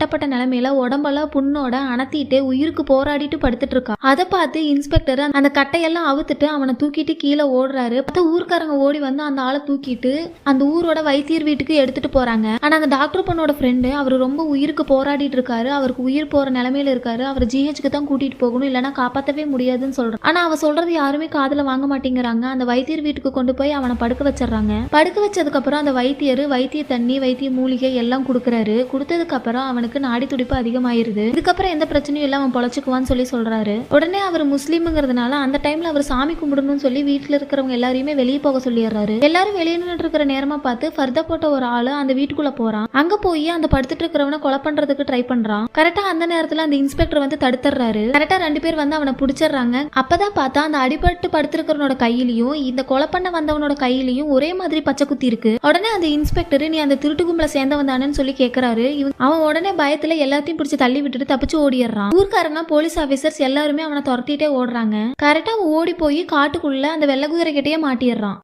வெட்டப்பட்ட நிலைமையில உடம்பெல்லாம் புண்ணோட அனத்திட்டு உயிருக்கு போராடிட்டு படுத்துட்டு இருக்கா. அதை பார்த்து இன்ஸ்பெக்டர் அந்த கட்டையெல்லாம் அவுத்துட்டு அவனை தூக்கிட்டு கீழே ஓடுறாரு. ஊர்க்காரங்க ஓடி வந்து அந்த ஆளை தூக்கிட்டு அந்த ஊரோட வைத்தியர் வீட்டுக்கு எடுத்துட்டு போறாங்க. ஆனா அந்த டாக்டர் பொண்ணோட ஃப்ரெண்டு அவர் ரொம்ப உயிருக்கு போராடிட்டு இருக்காரு. அவருக்கு உயிர் போற நிலைமையில இருக்காரு. அவர் ஜிஹெச்க்கு தான் கூட்டிட்டு போகணும், இல்லைன்னா காப்பாற்றவே முடியாதுன்னு சொல்றான். ஆனா அவ சொல்றது யாருமே காதுல வாங்க மாட்டேங்கிறாங்க. அந்த வைத்தியர் வீட்டுக்கு கொண்டு போய் அவனை படுக்க வச்சிடறாங்க. படுக்க வச்சதுக்கு அப்புறம் அந்த வைத்திய தண்ணி வைத்திய மூலிகை எல்லாம் கொடுக்குறாரு. கொடுத்ததுக்கு அப்புறம் அவனுக்கு நாடி துடிப்பு அதிகமாயிருது. இதுக்கப்புறம் எந்த பிரச்சனையும் இல்ல, அவன் பொழைச்சுக்குவான்னு சொல்றாரு. உடனே அவர் முஸ்லீம்ங்கிறதுனால அந்த டைம்ல அவர் சாமி கும்பிடணும்னு சொல்லி வீட்டுல இருக்கிறவங்க எல்லாரையுமே வெளியே போக சொல்லிடுறாரு. எல்லாரும் வெளியே நின்று இருக்கிற நேரமா பார்த்து ஃபர்தா போட்ட ஒரு ஆளு அந்த வீட்டுக்குள்ள போறான். அங்க போய் அந்த படுத்துட்டு இருக்கிறவனை கொலை பண்றதுக்கு ட்ரை பண்றான். கரெக்டா அந்த நேரத்துல அந்த இன்ஸ்பெக்டர் வந்து தடுத்துறாரு. கரெக்டா 2 பேர் வந்து அவனை பிடிச்சிடுறாங்க. அப்பதான் பார்த்தா அந்த அடிபட்டு படுத்திருக்கிறவனோட கையிலையும் இந்த கொலை பண்ண வந்தவனோட கையிலையும் ஒரே மாதிரி பச்சை குத்தி இருக்கு. உடனே அந்த இன்ஸ்பெக்டர் நீ அந்த திருட்டு கும்பல சேர்ந்தவன் தானேன்னு சொல்லி கேட்கறாரு. அவன் உடனே பயத்துல எல்லாத்தையும் பிடிச்சி தள்ளி விட்டுட்டு தப்பிச்சு ஓடிடுறான். ஊர்க்காரங்க போலீஸ் ஆபீசர்ஸ் எல்லாருமே அவனை துரத்திட்டே ஓடுறாங்க. கரெக்டா ஓடி போய் காட்டுக்குள்ள அந்த வெள்ளை குதிரை கிட்டே மாட்டிடுறான்.